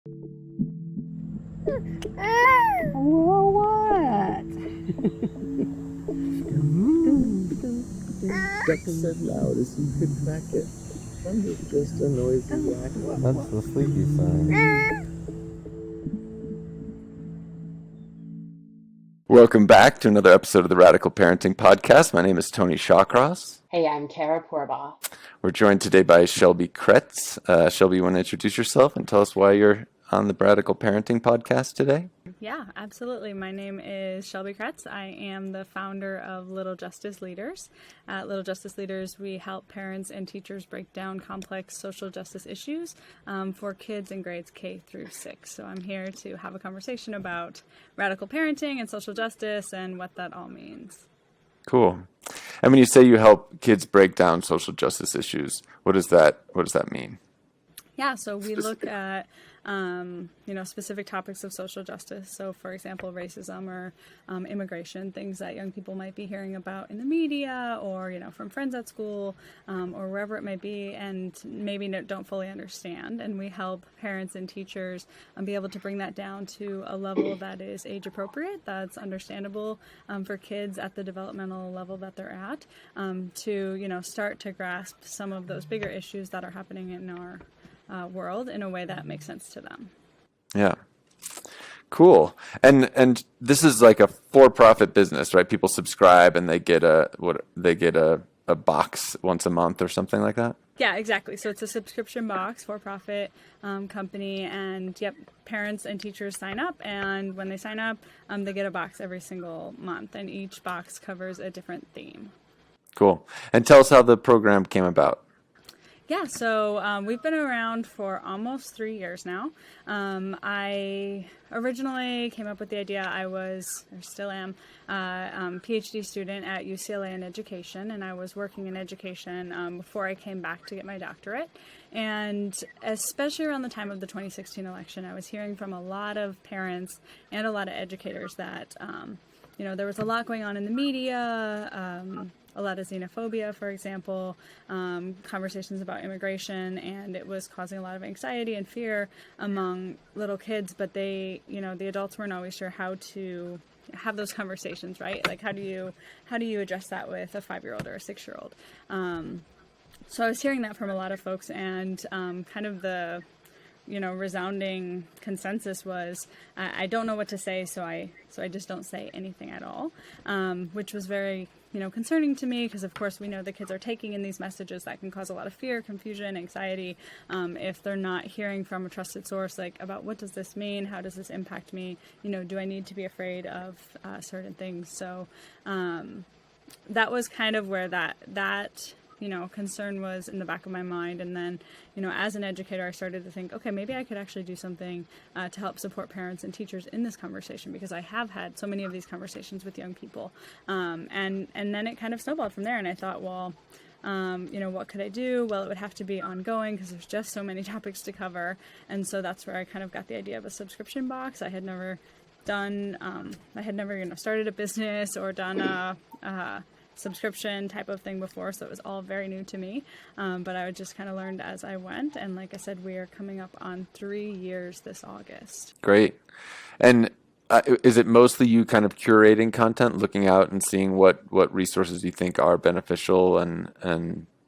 Whoa, what? That's as loud as you could crack it. Thunder is just a noisy whack. That's the sleepy sign. Welcome back to another episode of the Radical Parenting Podcast. My name is Tony Shawcross. Hey, I'm Kara Porbaugh. We're joined today by Shelby Kretz. Shelby, you want to introduce yourself and tell us why you're on the Radical Parenting Podcast today? Yeah, absolutely. My name is Shelby Kretz. I am the founder of Little Justice Leaders. At Little Justice Leaders, we help parents and teachers break down complex social justice issues for kids in grades K through 6. So I'm here to have a conversation about radical parenting and social justice and what that all means. Cool. And when you say you help kids break down social justice issues, what does that mean? Yeah, so we look at specific topics of social justice. So, for example, racism or immigration, things that young people might be hearing about in the media or, from friends at school or wherever it might be, and maybe don't fully understand. And we help parents and teachers be able to bring that down to a level that is age appropriate, that's understandable for kids at the developmental level that they're at, to, start to grasp some of those bigger issues that are happening in our world in a way that makes sense to them. Yeah. Cool. And this is like a for-profit business, right? People subscribe and they get a box once a month or something like that? Yeah, exactly. So it's a subscription box, for-profit company, and parents and teachers sign up, and when they sign up, they get a box every single month, and each box covers a different theme. Cool. And tell us how the program came about. Yeah, so we've been around for almost 3 years now. I originally came up with the idea. I was, or still am, a PhD student at UCLA in education, and I was working in education before I came back to get my doctorate. And especially around the time of the 2016 election, I was hearing from a lot of parents and a lot of educators that, there was a lot going on in the media, a lot of xenophobia, for example, conversations about immigration, and it was causing a lot of anxiety and fear among little kids, but the adults weren't always sure how to have those conversations, right? Like, how do you address that with a 5-year-old or a 6-year-old? So I was hearing that from a lot of folks, and kind of the resounding consensus was, I don't know what to say, so I just don't say anything at all, which was very, concerning to me, because of course we know the kids are taking in these messages that can cause a lot of fear, confusion, anxiety, if they're not hearing from a trusted source, like, about what does this mean, how does this impact me, do I need to be afraid of certain things? So that was kind of where that concern was in the back of my mind. And then, as an educator, I started to think, okay, maybe I could actually do something to help support parents and teachers in this conversation, because I have had so many of these conversations with young people. And then it kind of snowballed from there. And I thought, well, what could I do? Well, it would have to be ongoing because there's just so many topics to cover. And so that's where I kind of got the idea of a subscription box. I had never started a business or done a subscription type of thing before, so it was all very new to me, but I just kind of learned as I went, and like I said, we are coming up on 3 years this August. Great. And is it mostly you kind of curating content, looking out and seeing what resources you think are beneficial, and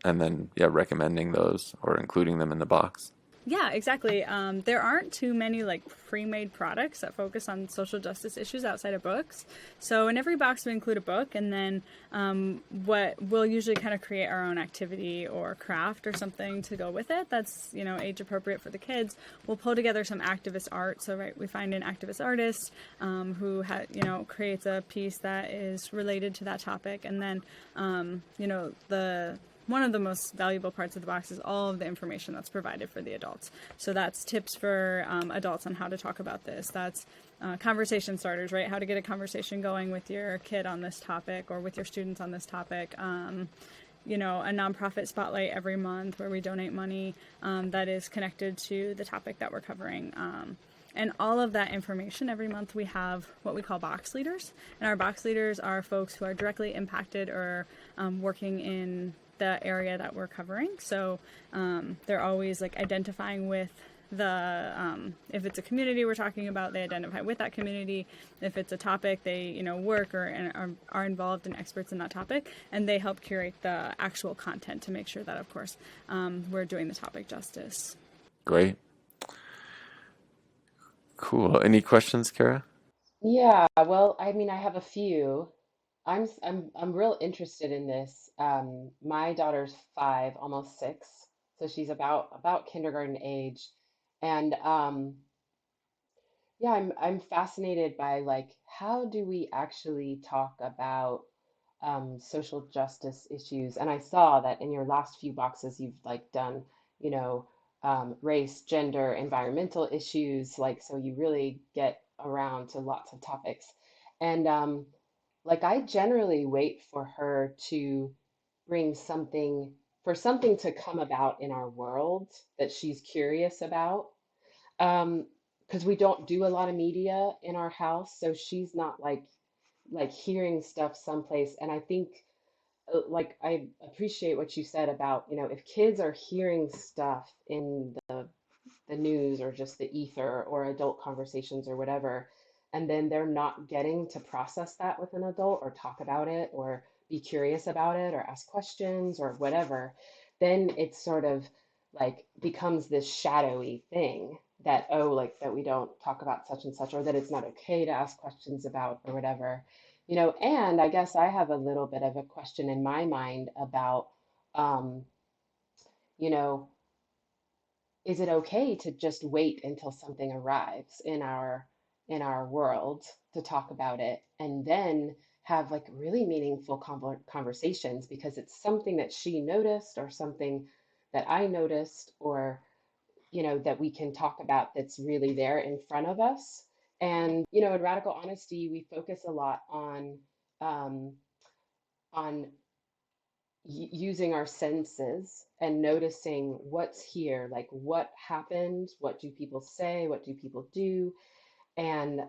then recommending those or including them in the box? Yeah, exactly. There aren't too many pre-made products that focus on social justice issues outside of books. So in every box we include a book, and then what we'll usually kind of create our own activity or craft or something to go with it that's age appropriate for the kids. We'll pull together some activist art. So we find an activist artist who creates a piece that is related to that topic, and then one of the most valuable parts of the box is all of the information that's provided for the adults. So that's tips for adults on how to talk about this. That's conversation starters, right? How to get a conversation going with your kid on this topic or with your students on this topic. A nonprofit spotlight every month where we donate money that is connected to the topic that we're covering. And all of that information, every month we have what we call box leaders. And our box leaders are folks who are directly impacted or working in the area that we're covering. So they're always identifying with if it's a community we're talking about, they identify with that community. If it's a topic, they work or are involved and experts in that topic, and they help curate the actual content to make sure that, of course, we're doing the topic justice. Great. Cool. Any questions, Kara? Yeah, well, I mean, I have a few. I'm real interested in this. My daughter's 5, almost 6, so she's about kindergarten age, and yeah, I'm fascinated by like how do we actually talk about social justice issues? And I saw that in your last few boxes you've like done, you know, race, gender, environmental issues, like so you really get around to lots of topics. And like I generally wait for her to bring something for something to come about in our world that she's curious about. Because we don't do a lot of media in our house, so she's not like hearing stuff someplace. And I think like I appreciate what you said about, if kids are hearing stuff in the news or just the ether or adult conversations or whatever, and then they're not getting to process that with an adult or talk about it or be curious about it or ask questions or whatever, then it's sort of like becomes this shadowy thing that, oh, like that we don't talk about such and such or that it's not okay to ask questions about or whatever. And I guess I have a little bit of a question in my mind about, um, you know, is it okay to just wait until something arrives in our world to talk about it and then have like really meaningful conversations because it's something that she noticed or something that I noticed or that we can talk about that's really there in front of us. And in radical honesty we focus a lot um, on using our senses and noticing what's here, like what happened, what do people say, what do people do, and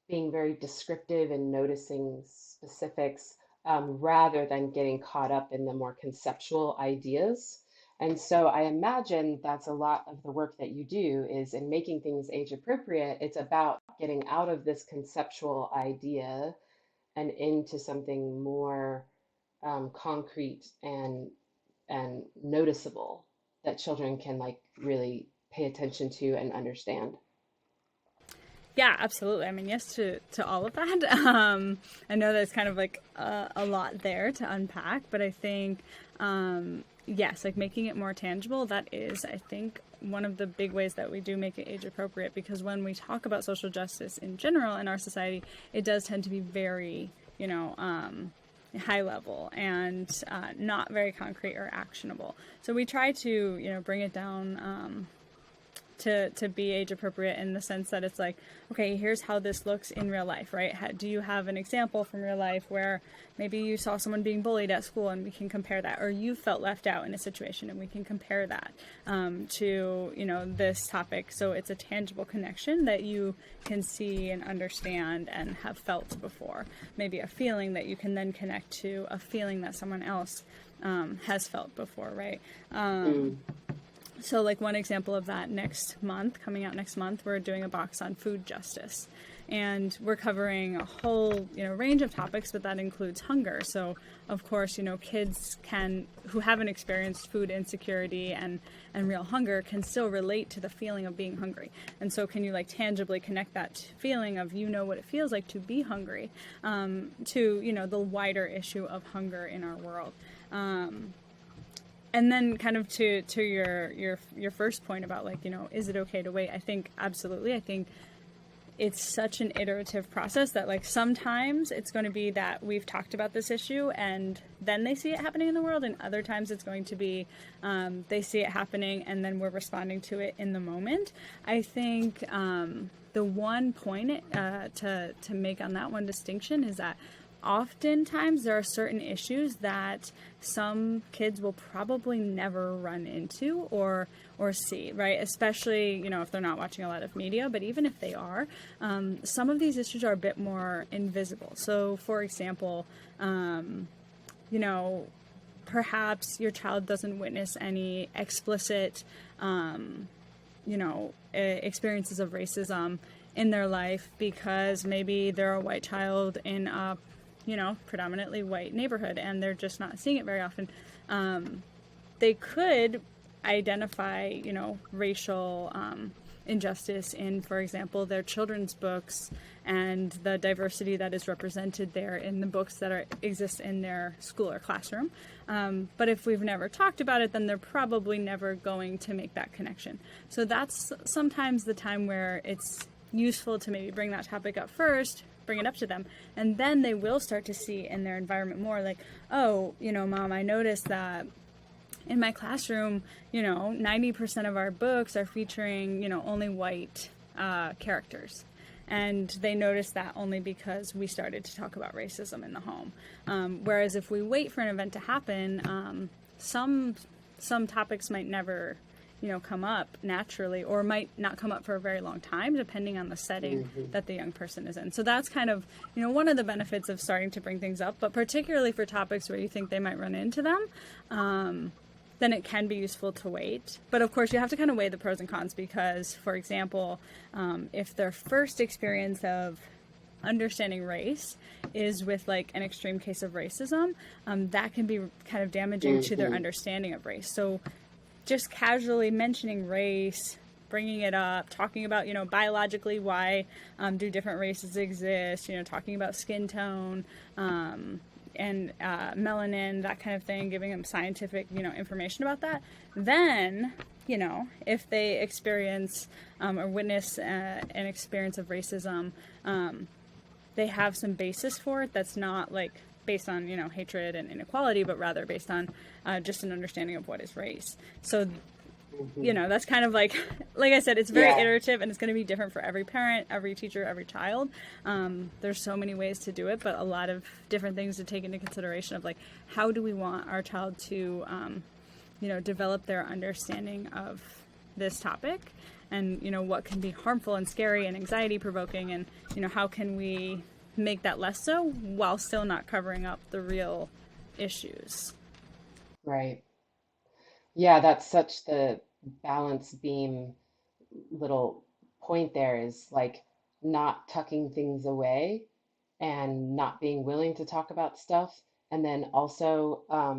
being very descriptive and noticing specifics rather than getting caught up in the more conceptual ideas. And so I imagine that's a lot of the work that you do is in making things age appropriate. It's about getting out of this conceptual idea and into something more concrete and noticeable that children can like really pay attention to and understand. Yeah, absolutely. I mean, yes to all of that. I know there's kind of like a lot there to unpack, but I think, yes, like making it more tangible, that is, I think, one of the big ways that we do make it age appropriate, because when we talk about social justice in general in our society, it does tend to be very, high level and not very concrete or actionable. So we try to, bring it down to be age appropriate in the sense that it's like, okay, here's how this looks in real life, right? Do you have an example from real life where maybe you saw someone being bullied at school and we can compare that, or you felt left out in a situation and we can compare that to, this topic. So it's a tangible connection that you can see and understand and have felt before. Maybe a feeling that you can then connect to a feeling that someone else has felt before, right? So like one example of that coming out next month, we're doing a box on food justice. And we're covering a whole, range of topics, but that includes hunger. So, of course, kids who haven't experienced food insecurity and real hunger can still relate to the feeling of being hungry. And so can you like tangibly connect that feeling of, what it feels like to be hungry, to, the wider issue of hunger in our world. And then kind of to your first point about like, is it okay to wait? I think absolutely. I think it's such an iterative process that like sometimes it's going to be that we've talked about this issue and then they see it happening in the world, and other times it's going to be they see it happening and then we're responding to it in the moment. I think the one point to make on that one distinction is that oftentimes there are certain issues that some kids will probably never run into or see, right? Especially, if they're not watching a lot of media, but even if they are, some of these issues are a bit more invisible. So, for example, perhaps your child doesn't witness any explicit experiences of racism in their life because maybe they're a white child in a, predominantly white neighborhood and they're just not seeing it very often. They could identify, racial injustice in, for example, their children's books and the diversity that is represented there in the books that exist in their school or classroom. But if we've never talked about it, then they're probably never going to make that connection. So that's sometimes the time where it's useful to maybe bring that topic up first, bring it up to them, and then they will start to see in their environment more like, oh, Mom, I noticed that in my classroom, 90% of our books are featuring, only white characters. And they noticed that only because we started to talk about racism in the home. Whereas if we wait for an event to happen, some topics might never, come up naturally or might not come up for a very long time, depending on the setting that the young person is in. So that's kind of, one of the benefits of starting to bring things up, but particularly for topics where you think they might run into them. Then it can be useful to wait. But of course, you have to kind of weigh the pros and cons because, for example, if their first experience of understanding race is with like an extreme case of racism, that can be kind of damaging to their understanding of race. So just casually mentioning race, bringing it up, talking about, biologically why do different races exist, talking about skin tone, and melanin, that kind of thing, giving them scientific, information about that. Then, if they experience or witness an experience of racism, they have some basis for it that's not like based on, hatred and inequality, but rather based on just an understanding of what is race. So that's kind of like I said, it's very iterative and it's going to be different for every parent, every teacher, every child. There's so many ways to do it, but a lot of different things to take into consideration of like, how do we want our child to, develop their understanding of this topic and, what can be harmful and scary and anxiety provoking and, how can we make that less so while still not covering up the real issues. Right. Yeah, that's such the balance beam little point there is like not tucking things away and not being willing to talk about stuff. And then also, I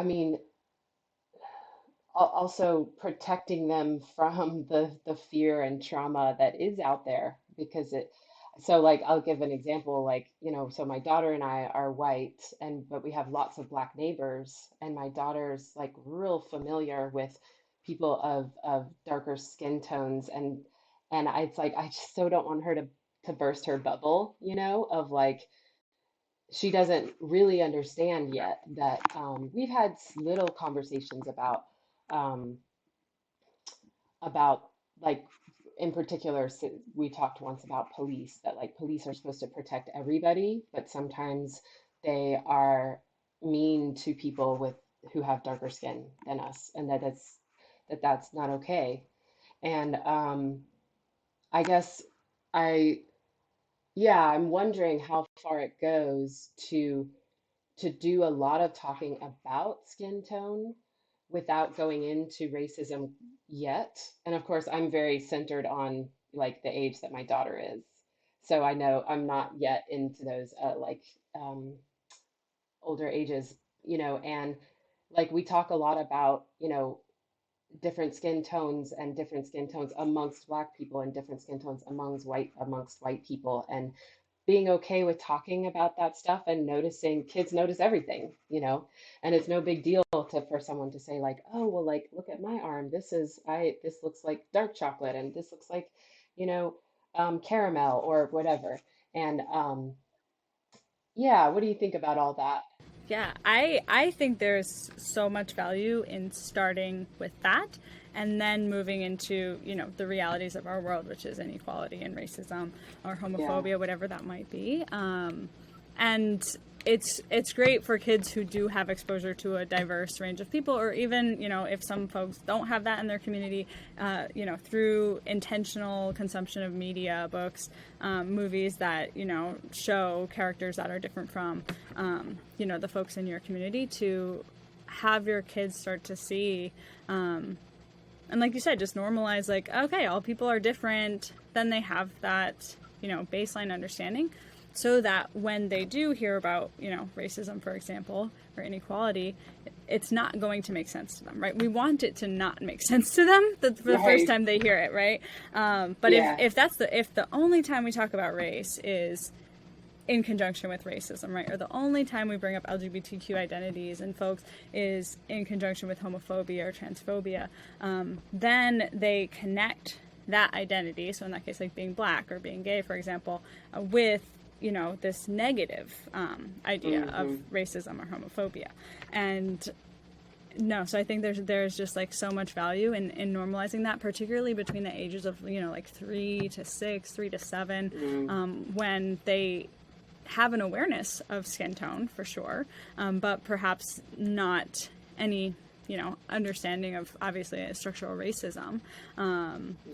mean, also protecting them from the fear and trauma that is out there because so like I'll give an example like so my daughter and I are white but we have lots of black neighbors and my daughter's like real familiar with people of darker skin tones and it's like I just so don't want her to burst her bubble of like she doesn't really understand yet that we've had little conversations um, about like in particular we talked once about police that like police are supposed to protect everybody but sometimes they are mean to people who have darker skin than us and that's not okay and I guess I'm wondering how far it goes to do a lot of talking about skin tone without going into racism yet. And of course, I'm very centered on like the age that my daughter is. So I know I'm not yet into those older ages, and like we talk a lot about, different skin tones and different skin tones amongst Black people and different skin tones amongst white people and being okay with talking about that stuff and noticing kids notice everything, and it's no big deal for someone to say like, oh, well, like, look at my arm. This looks like dark chocolate and this looks like, caramel or whatever. And what do you think about all that? Yeah, I think there's so much value in starting with that and then moving into, the realities of our world, which is inequality and racism or homophobia, whatever that might be. And it's great for kids who do have exposure to a diverse range of people, or even, if some folks don't have that in their community, through intentional consumption of media, books, movies that, show characters that are different from, the folks in your community, to have your kids start to see, and like you said, just normalize, like, okay, all people are different. Then they have that, baseline understanding, so that when they do hear about, racism, for example, or inequality, it's not going to make sense to them, right? We want it to not make sense to them for the first time they hear it, right? But if the only time we talk about race is in conjunction with racism, right? Or the only time we bring up LGBTQ identities and folks is in conjunction with homophobia or transphobia, then they connect that identity, so in that case, like being Black or being gay, for example, with, this negative idea of racism or homophobia. And no, so I think there's just like so much value in normalizing that, particularly between the ages of, like 3 to 6, 3 to 7, when they have an awareness of skin tone, for sure, but perhaps not any, understanding of, obviously, structural racism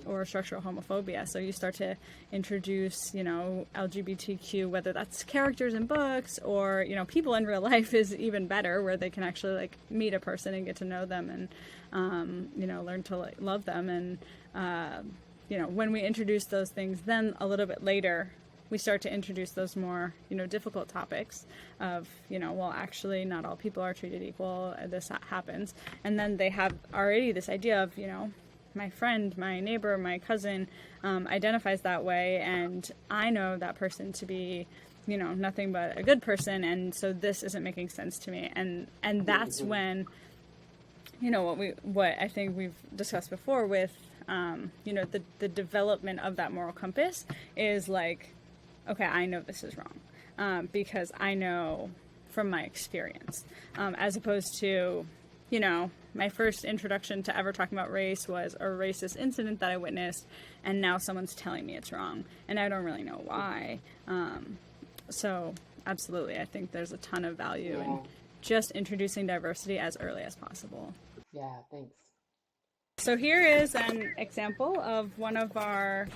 or structural homophobia. So you start to introduce, LGBTQ, whether that's characters in books or, people in real life is even better, where they can actually like meet a person and get to know them and, learn to love them. And, when we introduce those things, then a little bit later, we start to introduce those more, difficult topics of, well, actually not all people are treated equal. This happens. And then they have already this idea of, my friend, my neighbor, my cousin identifies that way. And I know that person to be, nothing but a good person. And so this isn't making sense to me. And that's when, what I think we've discussed before with, the development of that moral compass is like, okay, I know this is wrong because I know from my experience, as opposed to, my first introduction to ever talking about race was a racist incident that I witnessed, and now someone's telling me it's wrong, and I don't really know why. So absolutely, I think there's a ton of value in just introducing diversity as early as possible. Yeah, thanks. So here is an example of one of our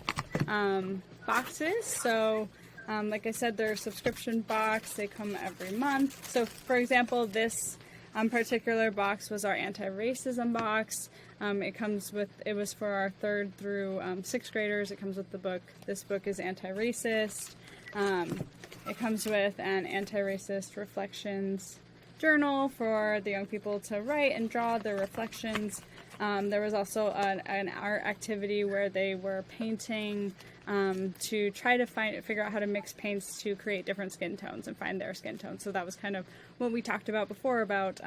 boxes. So like I said, they're a subscription box. They come every month. So for example, this particular box was our anti-racism box. It was for our 3rd through 6th graders. It comes with the book. This book is anti-racist. It comes with an anti-racist reflections journal for the young people to write and draw their reflections. There was also an art activity where they were painting to try to figure out how to mix paints to create different skin tones and find their skin tone. So that was kind of what we talked about before about,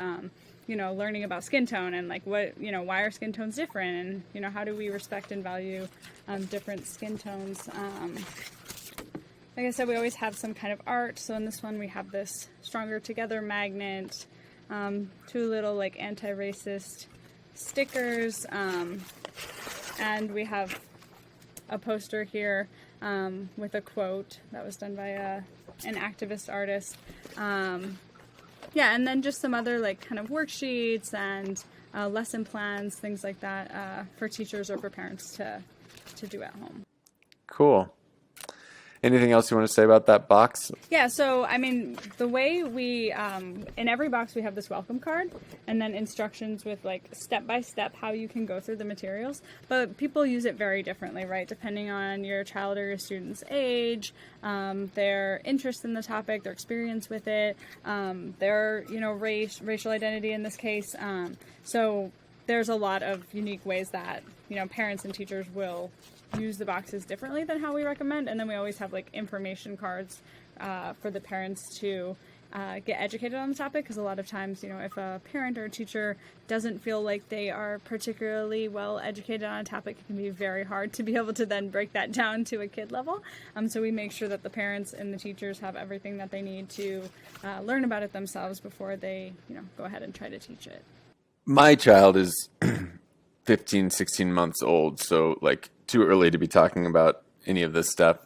learning about skin tone and like what, why are skin tones different, and, how do we respect and value different skin tones. Like I said, we always have some kind of art. So in this one, we have this Stronger Together magnet, 2 little like anti-racist stickers, and we have a poster here with a quote that was done by an activist artist. And then just some other like kind of worksheets and lesson plans, things like that for teachers or for parents to do at home. Cool. Anything else you want to say about that box? Yeah, so, I mean, the way we, in every box we have this welcome card, and then instructions with, like, step-by-step how you can go through the materials, but people use it very differently, right, depending on your child or your student's age, their interest in the topic, their experience with it, their, racial identity in this case, so there's a lot of unique ways that, parents and teachers will use the boxes differently than how we recommend. And then we always have like information cards for the parents to get educated on the topic, because a lot of times, if a parent or a teacher doesn't feel like they are particularly well educated on a topic, it can be very hard to be able to then break that down to a kid level. So we make sure that the parents and the teachers have everything that they need to learn about it themselves before they, go ahead and try to teach it. My child is 15, 16 months old, so like too early to be talking about any of this stuff.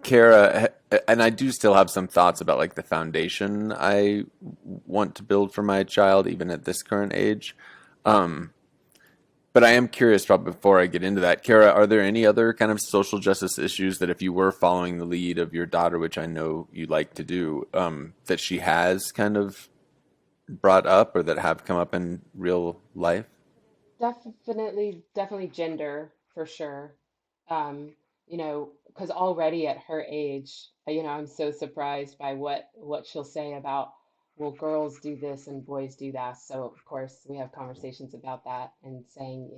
Kara, and I do still have some thoughts about like the foundation I want to build for my child, even at this current age. But I am curious, probably before I get into that, Kara, are there any other kind of social justice issues that if you were following the lead of your daughter, which I know you like to do, that she has kind of brought up or that have come up in real life? definitely gender for sure. Because already at her age, I'm so surprised by what she'll say about, well, girls do this and boys do that. So of course we have conversations about that and saying,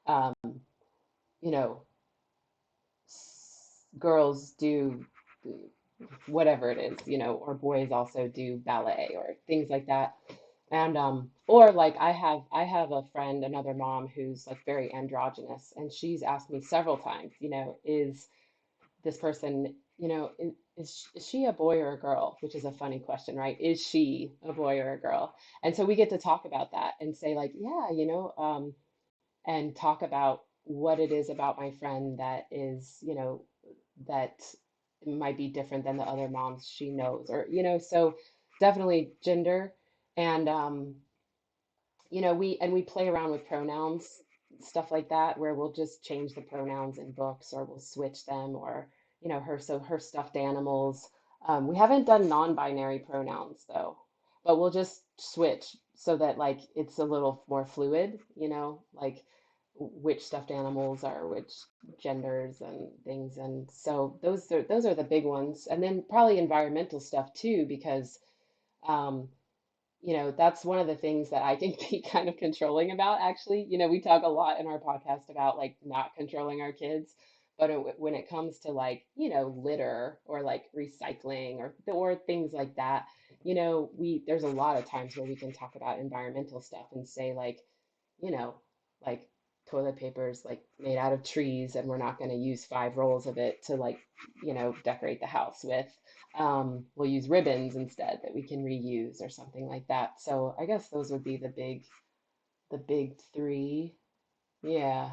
um, you know, girls do whatever it is, or boys also do ballet or things like that. And or like I have a friend, another mom who's like very androgynous, and she's asked me several times, is this person, is she a boy or a girl? Which is a funny question, right? Is she a boy or a girl? And so we get to talk about that and say like, yeah, and talk about what it is about my friend that is, that might be different than the other moms she knows, or so definitely gender. And we play around with pronouns, stuff like that, where we'll just change the pronouns in books, or we'll switch them, or her stuffed animals. We haven't done non-binary pronouns though, but we'll just switch so that like it's a little more fluid, like which stuffed animals are which genders and things. And so those are the big ones, and then probably environmental stuff too, because um, that's one of the things that I can be kind of controlling about, actually. We talk a lot in our podcast about like not controlling our kids, but when it comes to like, litter or like recycling or things like that, there's a lot of times where we can talk about environmental stuff and say like, you know, like toilet paper is like made out of trees and we're not going to use 5 rolls of it to like, decorate the house with. We'll use ribbons instead that we can reuse or something like that. So I guess those would be the big three. Yeah.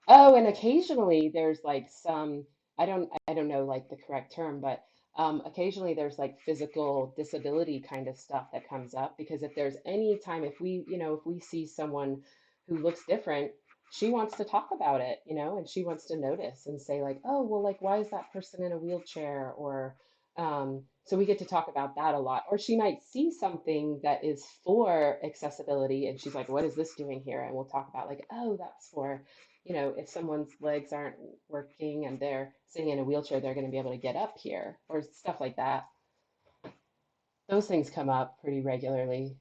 Oh, and occasionally there's like some, I don't know like the correct term, but occasionally there's like physical disability kind of stuff that comes up, because if there's any time, if we see someone who looks different, she wants to talk about it, and she wants to notice and say like, oh, well, like why is that person in a wheelchair? Or so we get to talk about that a lot. Or she might see something that is for accessibility and she's like, what is this doing here? And we'll talk about like, oh, that's for, if someone's legs aren't working and they're sitting in a wheelchair, they're going to be able to get up here, or stuff like that. Those things come up pretty regularly.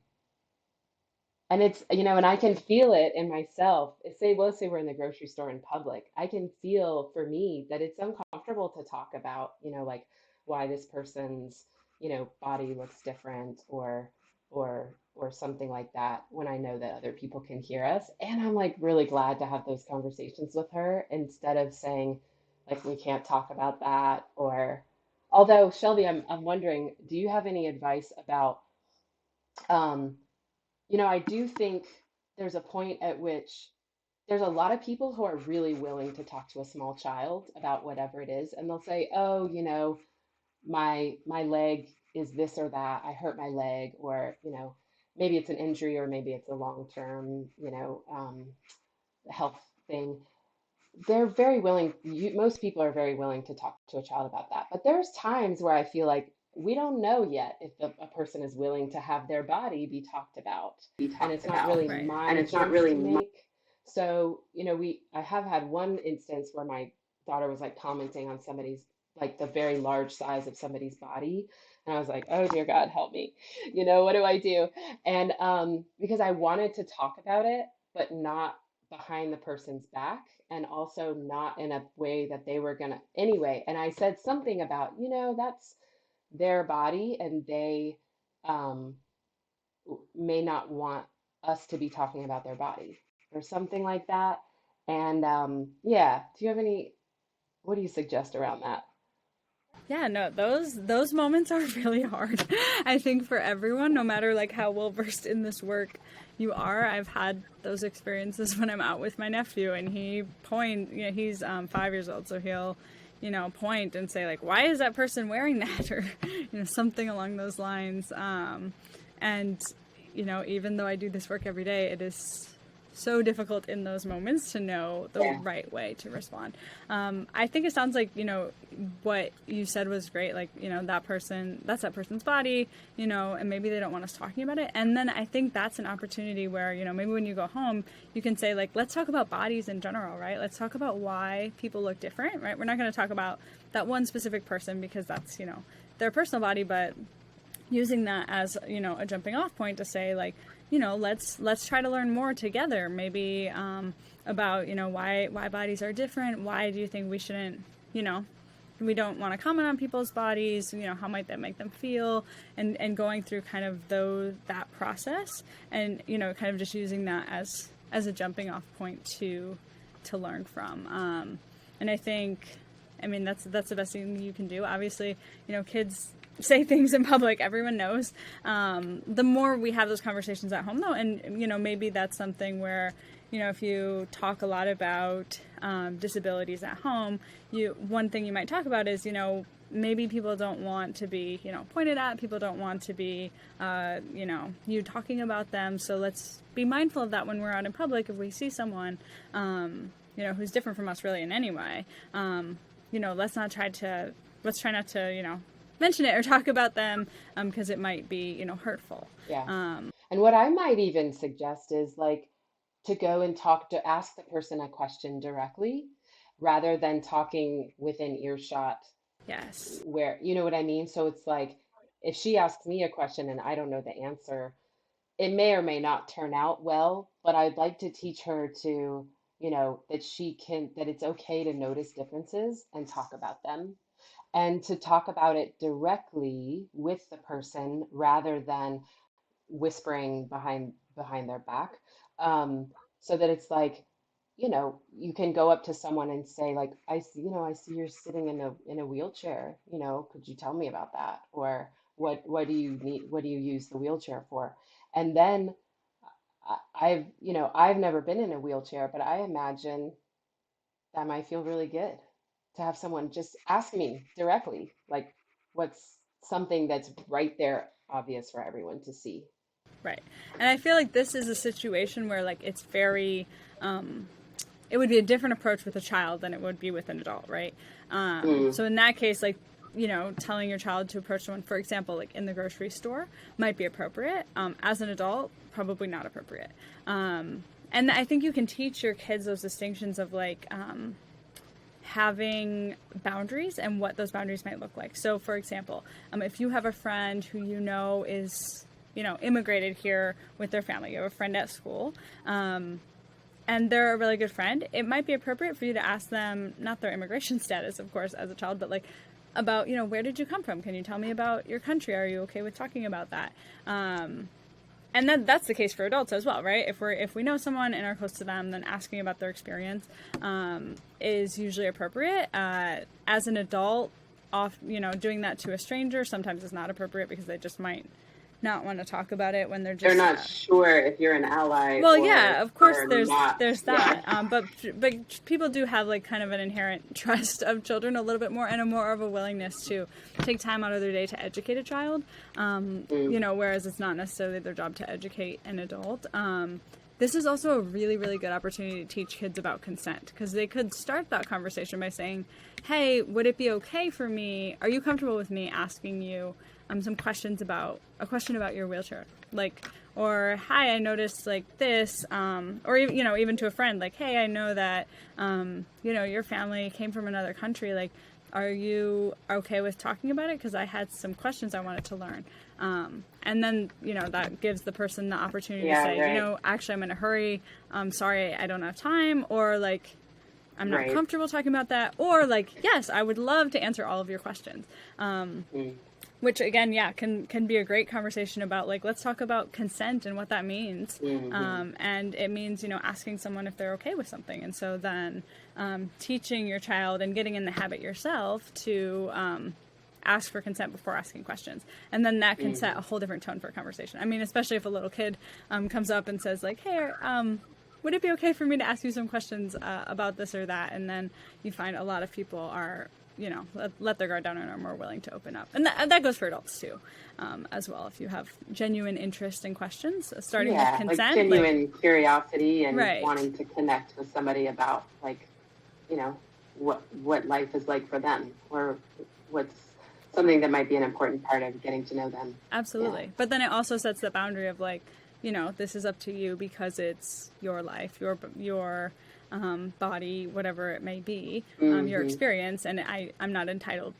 And and I can feel it in myself. Let's say we're in the grocery store in public. I can feel for me that it's uncomfortable to talk about, like why this person's, body looks different, or something like that, when I know that other people can hear us. And I'm like really glad to have those conversations with her instead of saying like we can't talk about that. Or although Shelby, I'm wondering, do you have any advice about um I do think there's a point at which there's a lot of people who are really willing to talk to a small child about whatever it is, and they'll say, "Oh, my leg is this or that. I hurt my leg," or maybe it's an injury, or maybe it's a long-term, health thing. They're very willing, most people are very willing to talk to a child about that. But there's times where I feel like we don't know yet if a person is willing to have their body be talked about. And it's not really Right. my choice to make. So, I have had one instance where my daughter was like commenting on somebody's, like the very large size of somebody's body. And I was like, oh dear God, help me. What do I do? And because I wanted to talk about it, but not behind the person's back, and also not in a way that they were gonna anyway. And I said something about, that's their body, and they um, may not want us to be talking about their body, or something like that. And yeah, do you have what do you suggest around that? Yeah, no, those moments are really hard. I think for everyone, no matter like how well versed in this work you are. I've had those experiences when I'm out with my nephew and he's 5 years old, so he'll point and say like, why is that person wearing that, or something along those lines. And even though I do this work every day, it is so difficult in those moments to know the right way to respond. I think it sounds like, what you said was great. Like, that's that person's body, and maybe they don't want us talking about it. And then I think that's an opportunity where, maybe when you go home, you can say, like, let's talk about bodies in general, right? Let's talk about why people look different, right? We're not going to talk about that one specific person because that's, their personal body, but using that as, a jumping off point to say, like, let's try to learn more together, maybe about, why bodies are different. Why do you think we shouldn't, we don't want to comment on people's bodies, how might that make them feel, and going through kind of that process and, kind of just using that as a jumping off point to learn from. And I think, that's the best thing you can do. Obviously, kids say things in public, everyone knows. The more we have those conversations at home, though, and, maybe that's something where, if you talk a lot about disabilities at home, one thing you might talk about is, maybe people don't want to be, pointed at, people don't want to be, you talking about them. So let's be mindful of that when we're out in public. If we see someone, who's different from us really in any way, let's try not to, mention it or talk about them because it might be, hurtful. Yeah. And what I might even suggest is like to go and ask the person a question directly rather than talking within earshot. Yes. Where, you know what I mean? So it's like if she asks me a question and I don't know the answer, it may or may not turn out well, but I'd like to teach her to, that it's okay to notice differences and talk about them, and to talk about it directly with the person rather than whispering behind their back. So that it's like, you can go up to someone and say, like, I see you're sitting in a wheelchair, could you tell me about that? Or what do you need? What do you use the wheelchair for? And then I've never been in a wheelchair, but I imagine that might feel really good to have someone just ask me directly, like, what's something that's right there, obvious for everyone to see. Right. And I feel like this is a situation where, like, it's very, it would be a different approach with a child than it would be with an adult, right? So in that case, like, telling your child to approach someone, for example, like in the grocery store might be appropriate. As an adult, probably not appropriate. And I think you can teach your kids those distinctions of, like, having boundaries and what those boundaries might look like. So, for example, if you have a friend who is, immigrated here with their family, you have a friend at school, and they're a really good friend, it might be appropriate for you to ask them, not their immigration status, of course, as a child, but like about, where did you come from? Can you tell me about your country? Are you okay with talking about that? And then that's the case for adults as well, right? If we know someone and are close to them, then asking about their experience is usually appropriate. As an adult, doing that to a stranger sometimes is not appropriate because they just might not want to talk about it when they're not sure if you're an ally. Well, yeah, of course there's that. Yeah. But people do have, like, kind of an inherent trust of children a little bit more, and a more of a willingness to take time out of their day to educate a child. Whereas it's not necessarily their job to educate an adult. This is also a really, really good opportunity to teach kids about consent, because they could start that conversation by saying, hey, would it be okay for me, are you comfortable with me asking you some questions about your wheelchair, like, or hi, I noticed like this, or even to a friend, like, hey, I know that your family came from another country, like, are you okay with talking about it, because I had some questions I wanted to learn, and then that gives the person the opportunity to say, right, actually I'm in a hurry, sorry, I don't have time, or like, I'm not comfortable talking about that, or like, yes, I would love to answer all of your questions. Which again, can be a great conversation about, like, let's talk about consent and what that means. And it means, asking someone if they're okay with something. And so then teaching your child and getting in the habit yourself to ask for consent before asking questions. And then that can set a whole different tone for a conversation. I mean, especially if a little kid comes up and says, like, hey, would it be okay for me to ask you some questions about this or that? And then you find a lot of people are let their guard down and are more willing to open up. And that goes for adults too, as well. If you have genuine interest in questions, starting with consent, like genuine curiosity and right. wanting to connect with somebody about what life is like for them, or what's something that might be an important part of getting to know them. Absolutely. Yeah. But then it also sets the boundary of this is up to you because it's your life, your body, whatever it may be, your experience, and I'm not entitled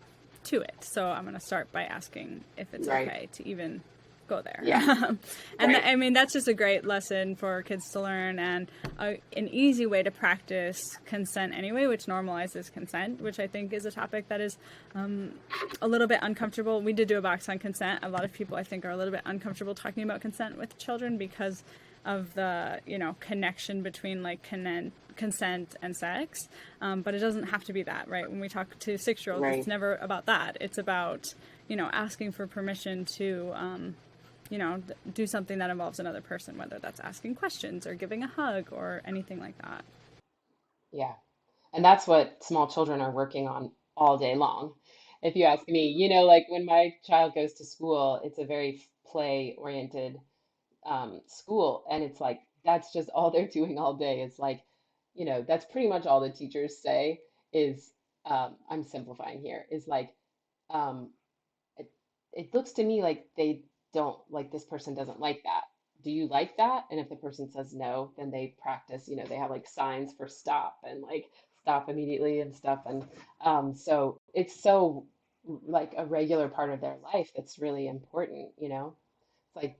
to it. So I'm going to start by asking if it's okay to even go there. Yeah. And that's just a great lesson for kids to learn, and an easy way to practice consent anyway, which normalizes consent, which I think is a topic that is a little bit uncomfortable. We did do a box on consent. A lot of people, I think, are a little bit uncomfortable talking about consent with children because of the connection between consent and sex, but it doesn't have to be that, right? When we talk to 6-year-olds, it's never about that. It's about asking for permission to do something that involves another person, whether that's asking questions or giving a hug or anything like that. Yeah. And that's what small children are working on all day long. If you ask me, like when my child goes to school, it's a very play-oriented school. And it's like, that's just all they're doing all day. It's like, that's pretty much all the teachers say is, I'm simplifying here, is like, it looks to me like they don't like, this person doesn't like that. Do you like that? And if the person says no, then they practice, they have like signs for stop and like stop immediately and stuff. And so it's so like a regular part of their life that's really important, It's like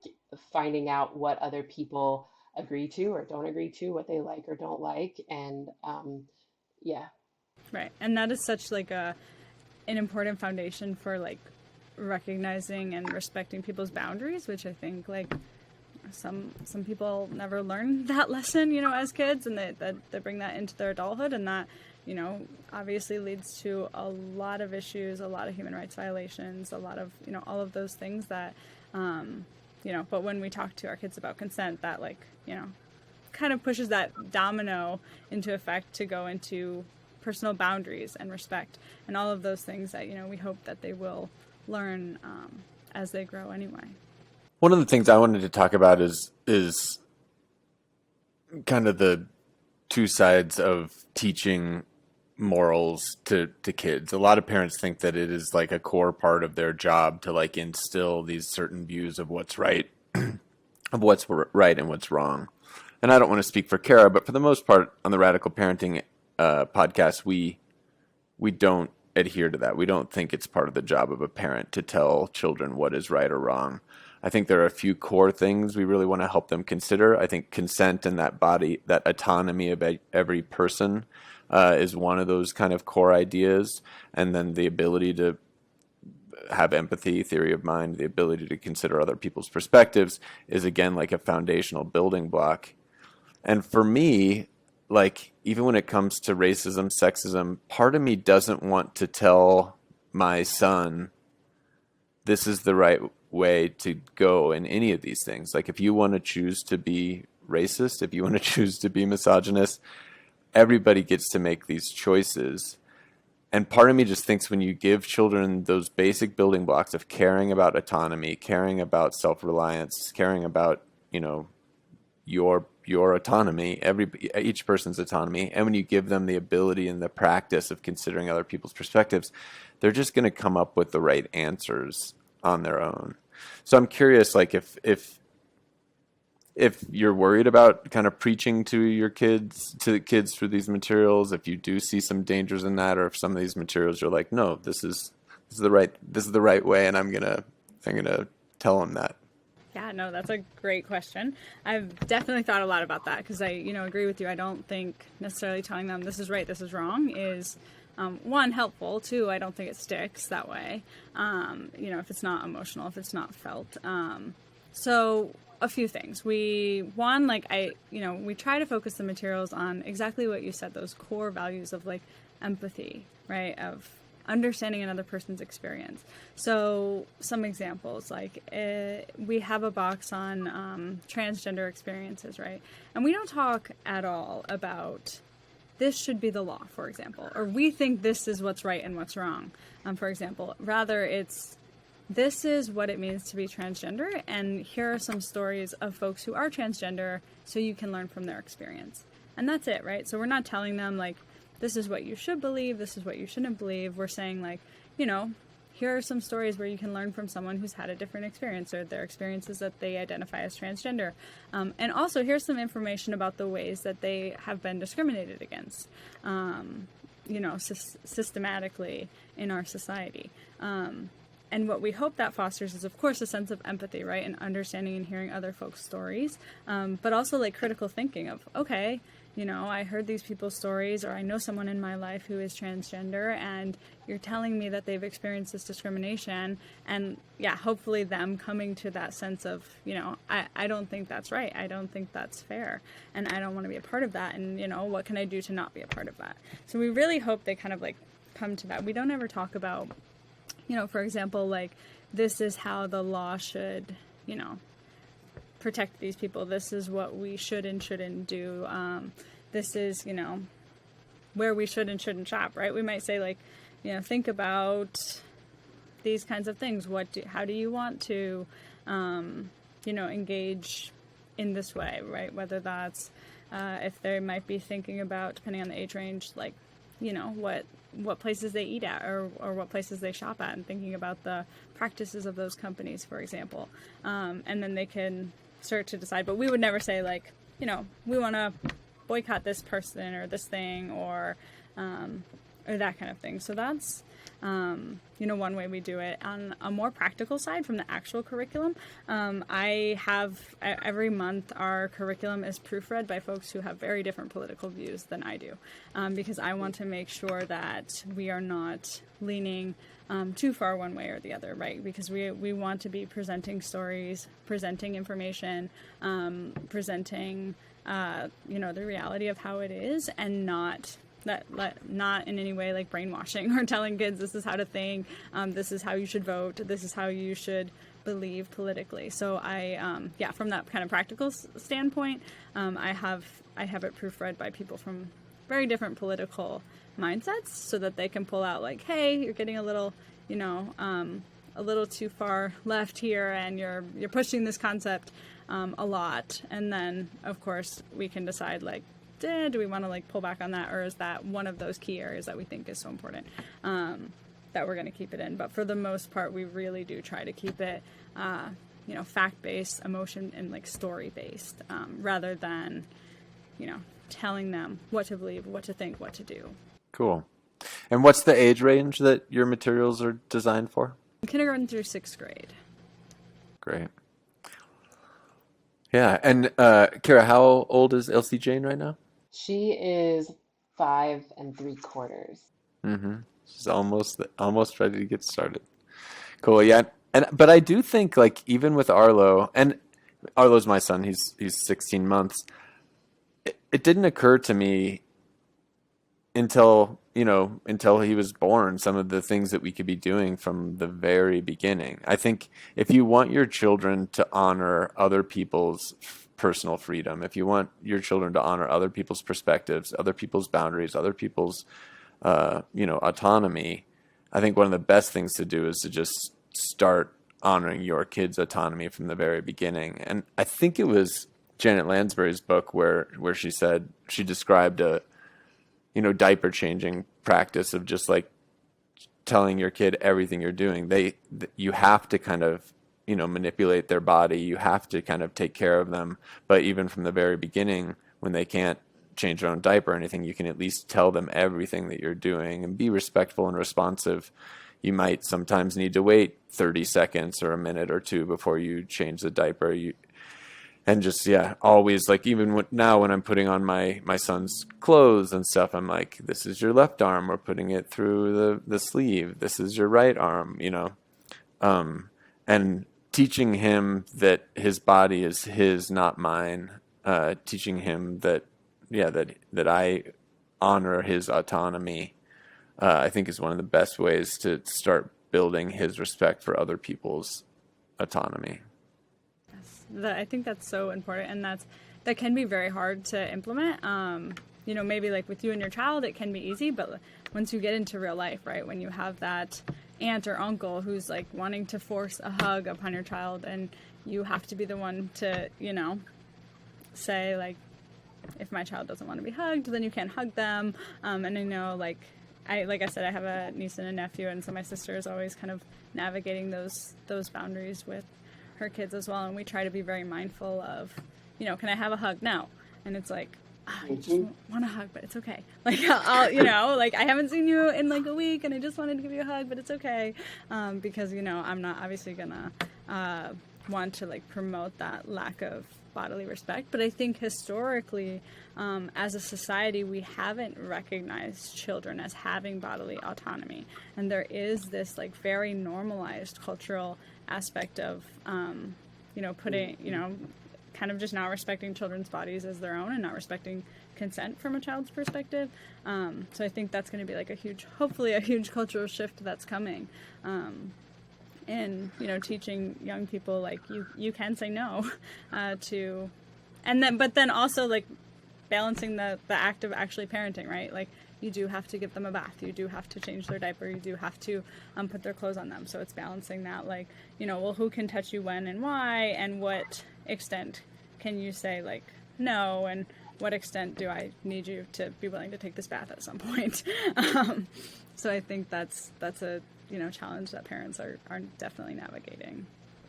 finding out what other people agree to or don't agree to, what they like or don't like. And yeah. Right. And that is such like an important foundation for like recognizing and respecting people's boundaries, which I think like some people never learn that lesson, as kids, and they bring that into their adulthood, and that obviously leads to a lot of issues, a lot of human rights violations, a lot of all of those things that but when we talk to our kids about consent, that kind of pushes that domino into effect to go into personal boundaries and respect and all of those things that we hope that they will learn as they grow anyway. One of the things I wanted to talk about is kind of the two sides of teaching morals to kids. A lot of parents think that it is like a core part of their job to like instill these certain views of what's right, of what's right and what's wrong. And I don't want to speak for Kara, but for the most part on the Radical Parenting podcast, we don't adhere to that. We don't think it's part of the job of a parent to tell children what is right or wrong. I think there are a few core things we really want to help them consider. I think consent and that autonomy of every person is one of those kind of core ideas. And then the ability to have empathy, theory of mind, the ability to consider other people's perspectives is again like a foundational building block. And for me, like, even when it comes to racism, sexism, part of me doesn't want to tell my son, this is the right way to go in any of these things. Like, if you want to choose to be racist, if you want to choose to be misogynist, everybody gets to make these choices. And part of me just thinks when you give children those basic building blocks of caring about autonomy, caring about self-reliance, caring about, your autonomy, each person's autonomy, and when you give them the ability and the practice of considering other people's perspectives, they're just going to come up with the right answers on their own. So I'm curious, like if you're worried about kind of preaching to your kids, through these materials, if you do see some dangers in that, or if some of these materials you're like, no, this is the right way, and I'm gonna tell them that. Yeah, no, that's a great question. I've definitely thought a lot about that because I, agree with you. I don't think necessarily telling them this is right, this is wrong is, one, helpful. Two, I don't think it sticks that way. If it's not emotional, if it's not felt. So a few things. We try to focus the materials on exactly what you said, those core values of like empathy, right? Of understanding another person's experience. So some examples, like we have a box on transgender experiences, right? And we don't talk at all about this should be the law, for example, or we think this is what's right and what's wrong, for example. Rather, it's this is what it means to be transgender, and here are some stories of folks who are transgender so you can learn from their experience. And that's it, right? So we're not telling them, like, this is what you should believe, this is what you shouldn't believe. We're saying, like, you know, here are some stories where you can learn from someone who's had a different experience, or their experiences that they identify as transgender. And also, here's some information about the ways that they have been discriminated against, you know, systematically in our society. And what we hope that fosters is, of course, a sense of empathy, right? And understanding and hearing other folks' stories, but also like critical thinking of, okay, you know, I heard these people's stories, or I know someone in my life who is transgender, and you're telling me that they've experienced this discrimination. And yeah, hopefully them coming to that sense of, you know, I don't think that's right. I don't think that's fair. And I don't want to be a part of that. And, you know, what can I do to not be a part of that? So we really hope they kind of like come to that. We don't ever talk about, you know, for example, like, this is how the law should, you know, protect these people. This is what we should and shouldn't do. This is, you know, where we should and shouldn't shop, right? We might say, like, you know, think about these kinds of things. How do you want to, you know, engage in this way, right? Whether that's, if they might be thinking about, depending on the age range, like, you know, what places they eat at, or what places they shop at, and thinking about the practices of those companies, for example. And then they can start to decide, but we would never say, like, you know, we want to boycott this person or this thing, or that kind of thing. So that's, you know, one way we do it. On a more practical side, from the actual curriculum, I have, every month, our curriculum is proofread by folks who have very different political views than I do, because I want to make sure that we are not leaning too far one way or the other, right? Because we want to be presenting stories, presenting information, presenting, you know, the reality of how it is, and not in any way like brainwashing or telling kids this is how to think, this is how you should vote, this is how you should believe politically. So I, yeah, from that kind of practical standpoint, I have it proofread by people from very different political mindsets, so that they can pull out, like, hey, you're getting a little, you know, a little too far left here, and you're pushing this concept a lot. And then, of course, we can decide, like, do we want to, like, pull back on that, or is that one of those key areas that we think is so important that we're going to keep it in? But for the most part, we really do try to keep it, you know, fact-based, emotion, and, like, story-based, rather than, you know, telling them what to believe, what to think, what to do. Cool. And what's the age range that your materials are designed for? Kindergarten through 6th grade. Great. Yeah. And Kara, how old is Elsie Jane right now? She is 5 3/4. Mm-hmm. She's almost ready to get started. Cool. Yeah. But I do think, like, even with Arlo, and Arlo's my son, he's 16 months. It didn't occur to me until he was born, some of the things that we could be doing from the very beginning. I think if you want your children to honor other people's personal freedom, if you want your children to honor other people's perspectives, other people's boundaries, other people's, autonomy, I think one of the best things to do is to just start honoring your kids' autonomy from the very beginning. And I think it was Janet Lansbury's book where she said, she described a, diaper changing practice of just like telling your kid everything you're doing. You have to kind of, manipulate their body. You have to kind of take care of them. But even from the very beginning, when they can't change their own diaper or anything, you can at least tell them everything that you're doing and be respectful and responsive. You might sometimes need to wait 30 seconds or a minute or two before you change the diaper. Always, like, even now when I'm putting on my son's clothes and stuff, I'm like, this is your left arm. We're putting it through the sleeve. This is your right arm, and teaching him that his body is his, not mine. Teaching him that I honor his autonomy, I think is one of the best ways to start building his respect for other people's autonomy. I think that's so important, and that can be very hard to implement. maybe like with you and your child, it can be easy, but once you get into real life, right, when you have that aunt or uncle who's like wanting to force a hug upon your child, and you have to be the one to, say like, if my child doesn't want to be hugged, then you can't hug them. And I know, like I said, I have a niece and a nephew, and so my sister is always kind of navigating those boundaries with her kids as well. And we try to be very mindful of, can I have a hug now? And it's like, I just want a hug, but it's okay. Like, I'll, like, I haven't seen you in like a week, and I just wanted to give you a hug, but it's okay. Because, I'm not obviously gonna want to like promote that lack of bodily respect. But I think historically, as a society, we haven't recognized children as having bodily autonomy. And there is this like very normalized cultural aspect of, putting, kind of just not respecting children's bodies as their own and not respecting consent from a child's perspective. So I think that's going to be like hopefully a huge cultural shift that's coming. And, teaching young people, like, you can say no but then also like balancing the act of actually parenting, right? Like, you do have to give them a bath. You do have to change their diaper. You do have to put their clothes on them. So it's balancing that, like, who can touch you when and why, and what extent can you say, like, no, and what extent do I need you to be willing to take this bath at some point? So I think that's a, challenge that parents are definitely navigating.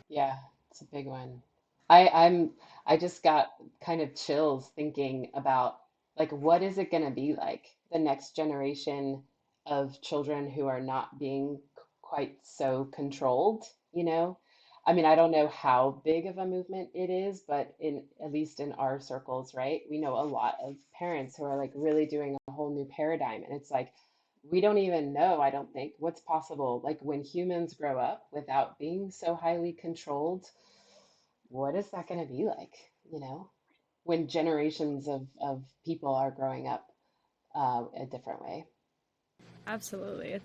Yeah, it's a big one. I just got kind of chills thinking about, like, what is it going to be like the next generation of children who are not being quite so controlled, I mean, I don't know how big of a movement it is, but at least in our circles, right? We know a lot of parents who are like really doing a whole new paradigm. And it's like, we don't even know, I don't think, what's possible. Like, when humans grow up without being so highly controlled, what is that going to be like, when generations of people are growing up a different way? Absolutely.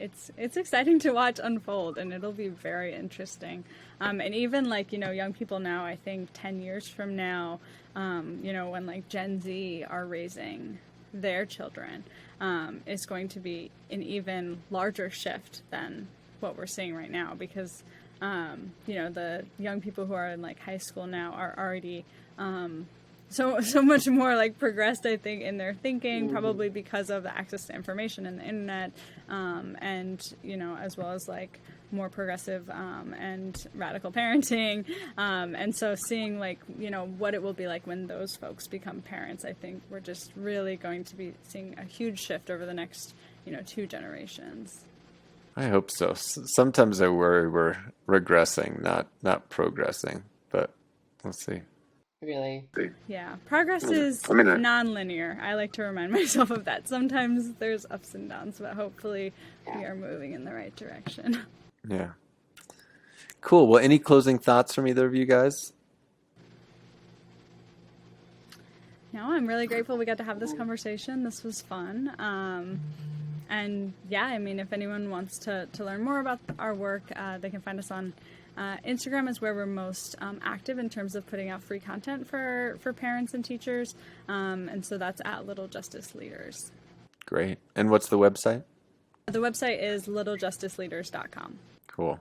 It's exciting to watch unfold, and it'll be very interesting. And even like, young people now, I think 10 years from now, when like Gen Z are raising their children, is going to be an even larger shift than what we're seeing right now, because, the young people who are in like high school now are already, so much more like progressed, I think, in their thinking, probably because of the access to information and the internet, and as well as like more progressive and radical parenting, and so seeing like what it will be like when those folks become parents, I think we're just really going to be seeing a huge shift over the next 2 generations. I hope so. Sometimes I worry we're regressing, not progressing, but we'll see. Really? Yeah, progress is non-linear. I like to remind myself of that. Sometimes there's ups and downs, but hopefully we are moving in the right direction. Yeah. Cool. Well, any closing thoughts from either of you guys? No, I'm really grateful we got to have this conversation. This was fun. And yeah, I mean, if anyone wants to learn more about our work, they can find us on Instagram is where we're most active in terms of putting out free content for parents and teachers. And so that's at Little Justice Leaders. Great. And what's the website? The website is littlejusticeleaders.com. Cool.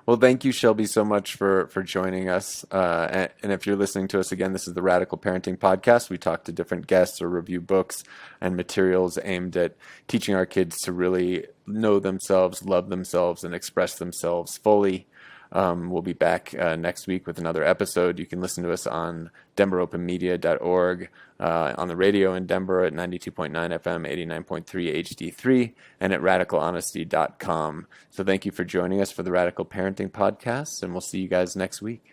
Well, thank you, Shelby, so much for joining us. And if you're listening to us again, this is the Radical Parenting Podcast. We talk to different guests or review books and materials aimed at teaching our kids to really know themselves, love themselves, and express themselves fully. We'll be back next week with another episode. You can listen to us on denveropenmedia.org, on the radio in Denver at 92.9 FM, 89.3 HD3, and at radicalhonesty.com. So thank you for joining us for the Radical Parenting Podcast, and we'll see you guys next week.